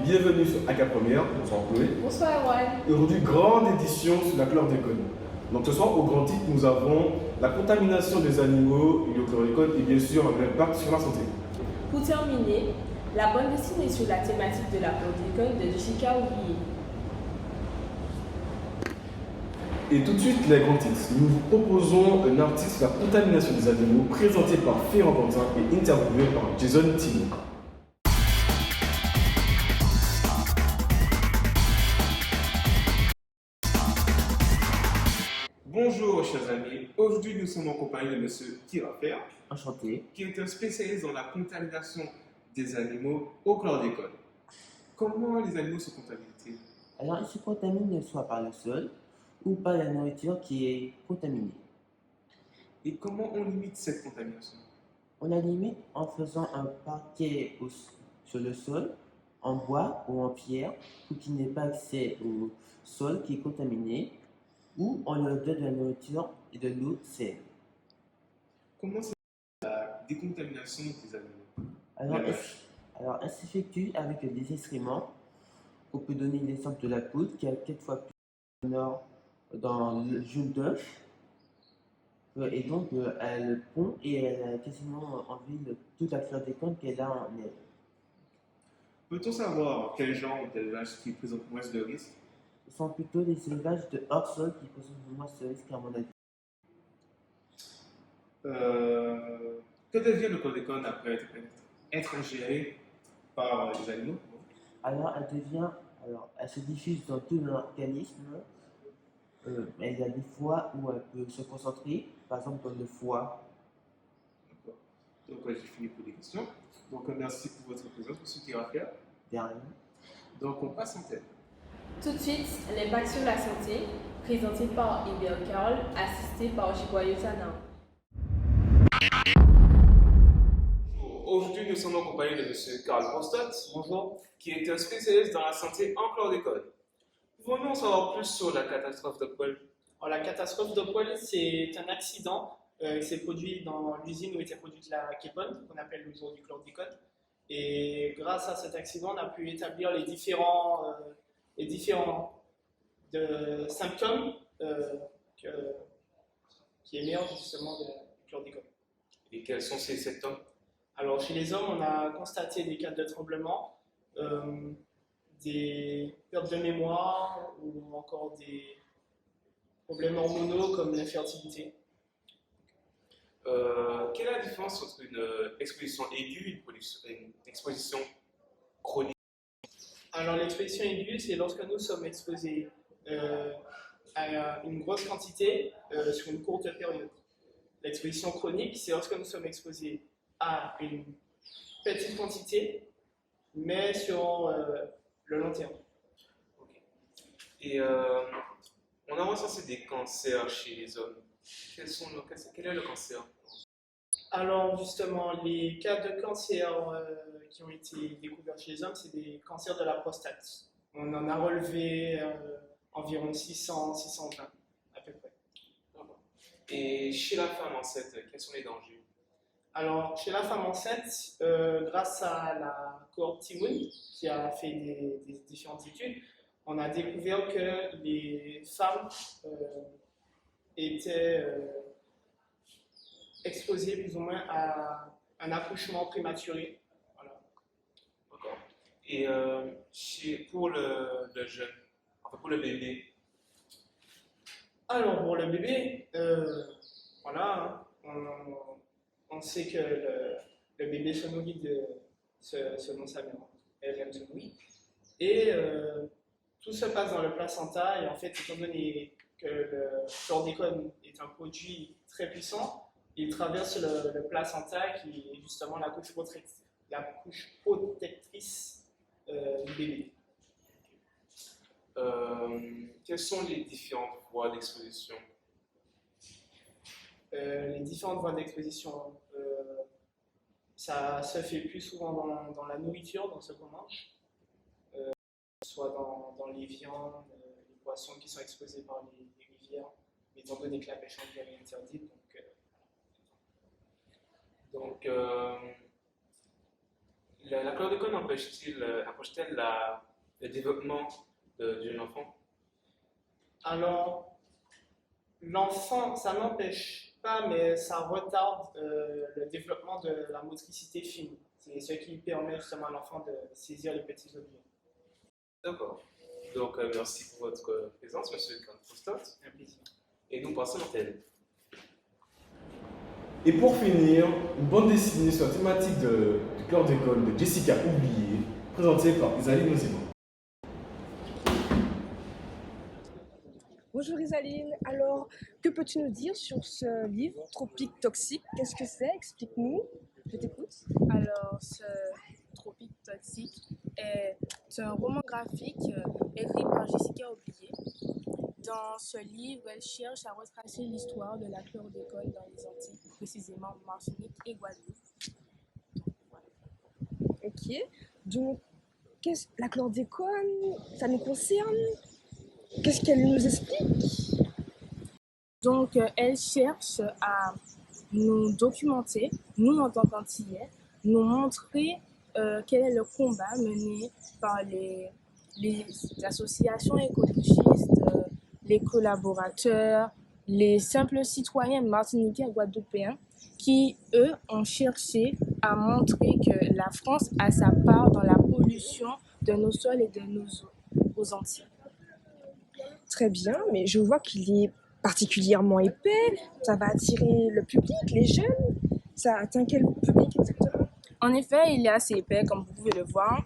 bienvenue sur AK Première. Bonsoir Chloé. Bonsoir Erwan. Et aujourd'hui, grande édition sur la chlordécone. Donc ce soir, au grand titre, nous avons la contamination des animaux et le chlordécone et bien sûr l'impact sur la santé. Pour terminer, la bande dessinée sur la thématique de la chlordécone de Jessica Oublié. Et tout de suite, les grands titres. Nous vous proposons un article sur la contamination des animaux présenté par Ferrand Quentin et interviewé par Jason Tino. Bonjour chers amis, aujourd'hui nous sommes en compagnie de Monsieur Kirafer, Enchanté. qui est un spécialiste dans la contamination des animaux au chlordécone. Comment les animaux se contaminent-ils? Alors, ils se contaminent soit par le sol ou par la nourriture qui est contaminée. Et comment on limite cette contamination? On la limite en faisant un parquet sur le sol, en bois ou en pierre, pour qu'il n'ait pas accès au sol qui est contaminé, ou on leur donne de la nourriture et de l'eau saine. Comment c'est la décontamination des animaux? Alors, La elle s'effectue avec des instruments. On peut donner l'exemple de la poudre qui a 4 fois plus d'honneur dans le jaune d'œuf. Et donc, elle pond et elle a quasiment enlevé toute la chlordécone qu'elle a en elle. Peut-on savoir quel genre d'élevage qui présente moins de risques? Ce sont plutôt des élevages de hors-sol qui présentent moins ce risque à mon avis. Que devient le chlordécone après être ingéré par les animaux? Alors, elle se diffuse dans tout l'organisme. Mais il y a des fois où elle peut se concentrer, par exemple dans le foie. D'accord. Donc j'ai fini pour les questions. Donc merci pour votre présence, Monsieur Kirafer. Derrière. Donc on passe en tête. Tout de suite, l'impact sur la santé, présenté par Hébert Carl, assisté par Jiboyo Tana. Aujourd'hui, nous sommes en compagnie de M. Karl Prostat, bonjour, qui est un spécialiste dans la santé en chlordécone. Pouvons-nous en savoir plus sur la catastrophe d'Opwell? Alors, la catastrophe d'Opwell, c'est un accident qui s'est produit dans l'usine où était produite la Kepon, qu'on appelle l'usine du chlordécone. Et grâce à cet accident, on a pu établir les différents symptômes qui émergent justement de chlordécone. Et quels sont ces symptômes? Alors, chez les hommes, on a constaté des cas de tremblement, des pertes de mémoire ou encore des problèmes hormonaux comme l'infertilité. Quelle est la différence entre une exposition aiguë et une exposition chronique? Alors, l'exposition aiguë, c'est lorsque nous sommes exposés à une grosse quantité sur une courte période. L'exposition chronique, c'est lorsque nous sommes exposés à une petite quantité, mais sur le long terme. Okay. Et on a recensé des cancers chez les hommes. Quel est le cancer? Alors justement, les cas de cancer qui ont été découverts chez les hommes, c'est des cancers de la prostate. On en a relevé environ 620 à peu près. Et chez la femme enceinte, quels sont les dangers? Alors, chez la femme enceinte, grâce à la cohorte Timoun, qui a fait des différentes études, on a découvert que les femmes étaient exposées plus ou moins à un accouchement prématuré. Voilà. D'accord. Et pour le jeune, enfin pour le bébé? Alors, pour le bébé, voilà, on sait que le bébé se nourrit selon sa mère, elle-même se nourrit. Et tout se passe dans le placenta, et en fait, étant donné que le chlordécone est un produit très puissant, il traverse le placenta qui est justement la couche protectrice du bébé. Quelles sont les différentes voies d'exposition? Les différentes voies d'exposition, ça se fait plus souvent dans la nourriture, dans ce qu'on mange, soit dans les viandes, les poissons qui sont exposés par les rivières, étant donné que la pêche en rivière est interdite. Donc La chlordécone empêche-t-elle le développement du jeune enfant? Alors, l'enfant, ça n'empêche pas, mais ça retarde le développement de la motricité fine. C'est ce qui permet justement à l'enfant de saisir les petits objets. D'accord. Donc, merci pour votre présence, monsieur Karl-Prostot. Un plaisir. Et nous passons l'antenne. Et pour finir, une bande dessinée sur la thématique du chlordécone de Jessica Oublié, présentée par Isaline Nozima. Bonjour Isaline, alors que peux-tu nous dire sur ce livre Tropique Toxique? Qu'est-ce que c'est? Explique-nous, je t'écoute. Alors, ce Tropique Toxique est un roman graphique écrit par Jessica Oublié. Dans ce livre, elle cherche à retracer l'histoire de la chlordécone dans les Antilles, précisément Martinique et Guadeloupe. Ok, donc la chlordécone, ça nous concerne? Qu'est-ce qu'elle nous explique? Donc, elle cherche à nous documenter, nous en tant qu'Antillais, nous montrer quel est le combat mené par les associations écologistes, les collaborateurs, les simples citoyens martiniquais et guadeloupéens qui, eux, ont cherché à montrer que la France a sa part dans la pollution de nos sols et de nos eaux aux Antilles. Très bien, mais je vois qu'il est particulièrement épais, ça va attirer le public, les jeunes. Ça atteint quel public exactement? En effet, il est assez épais, comme vous pouvez le voir,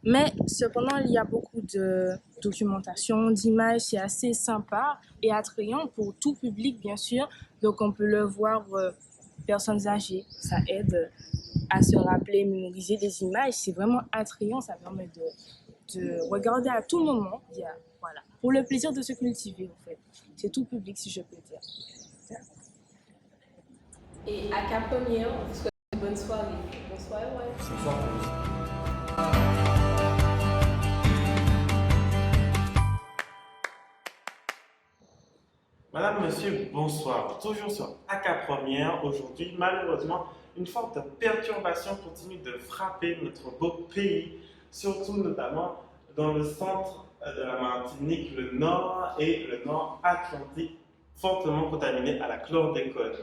mais cependant, il y a beaucoup de documentation, d'images, c'est assez sympa et attrayant pour tout public, bien sûr. Donc, on peut le voir, personnes âgées, ça aide à se rappeler, mémoriser des images, c'est vraiment attrayant, ça permet de regarder à tout moment, voilà, pour le plaisir de se cultiver, en fait. C'est tout public, si je peux dire. Et à Cap Première, on vous souhaite une bonne soirée. Bonsoir, ouais. Bonsoir. Madame, monsieur, bonsoir. Toujours sur AK Première, aujourd'hui, malheureusement, une forte perturbation continue de frapper notre beau pays, surtout notamment dans le centre de la Martinique, le nord et le nord Atlantique, fortement contaminés à la chlordécone.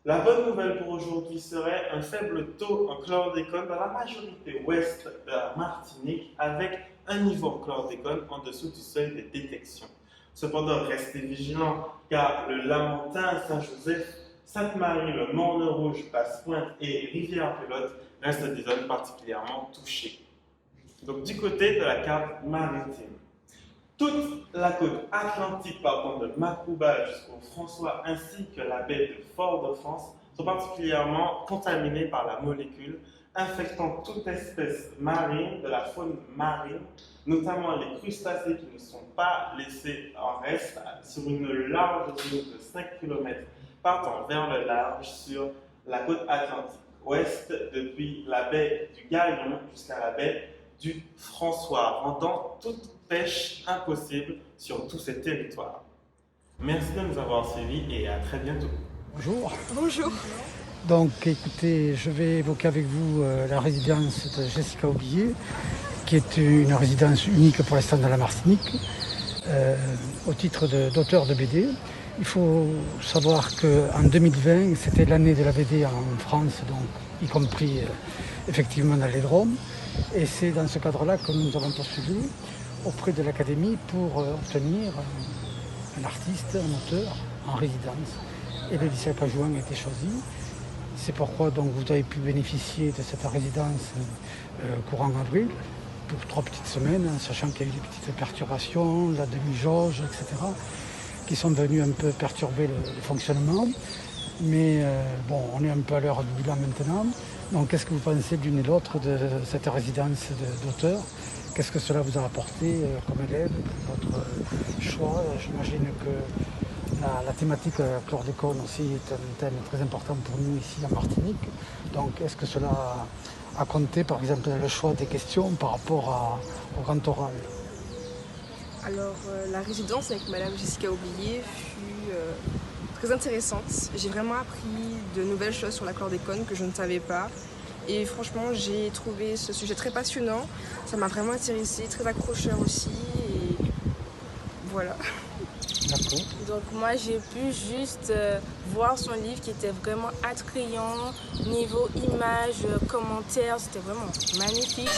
La bonne nouvelle pour aujourd'hui serait un faible taux en chlordécone dans la majorité ouest de la Martinique, avec un niveau en chlordécone en dessous du seuil de détection. Cependant, restez vigilants car le Lamentin, Saint-Joseph, Sainte-Marie, le Morne-Rouge, Basse-Pointe et Rivière-Pelote restent des zones particulièrement touchées. Donc du côté de la carte maritime, toute la côte atlantique partant de Macouba jusqu'au François ainsi que la baie de Fort-de-France sont particulièrement contaminées par la molécule, infectant toute espèce marine de la faune marine, notamment les crustacés qui ne sont pas laissés en reste sur une large zone de 5 km partant vers le large sur la côte atlantique ouest depuis la baie du Gaillon jusqu'à la baie du François, rendant toute pêche impossible sur tous ces territoires. Merci de nous avoir suivis et à très bientôt. Bonjour. Bonjour. Donc écoutez, je vais évoquer avec vous la résidence de Jessica Oublié, qui est une résidence unique pour l'instant dans la Martinique, au titre d'auteur de BD. Il faut savoir qu'en 2020, c'était l'année de la BD en France, donc y compris effectivement dans les Drômes. Et c'est dans ce cadre-là que nous avons poursuivi auprès de l'Académie pour obtenir un artiste, un auteur en résidence. Et le lycée Cajouan a été choisi. C'est pourquoi donc, vous avez pu bénéficier de cette résidence courant avril pour 3 petites semaines, sachant qu'il y a eu des petites perturbations, la demi-jauge, etc., qui sont venues un peu perturber le fonctionnement. Mais bon, on est un peu à l'heure du bilan maintenant. Donc qu'est-ce que vous pensez l'une et l'autre de cette résidence d'auteur? Qu'est-ce que cela vous a apporté comme élève, votre choix? J'imagine que la thématique chlordécone aussi est un thème très important pour nous ici en Martinique. Donc est-ce que cela a compté par exemple dans le choix des questions par rapport au grand oral? Alors la résidence avec Madame Jessica Oublié fut très intéressante. J'ai vraiment appris de nouvelles choses sur la chlordécone que je ne savais pas. Et franchement, j'ai trouvé ce sujet très passionnant. Ça m'a vraiment intéressée, très accrocheur aussi. Et voilà. D'accord. Donc moi j'ai pu juste voir son livre qui était vraiment attrayant, niveau images, commentaires, c'était vraiment magnifique.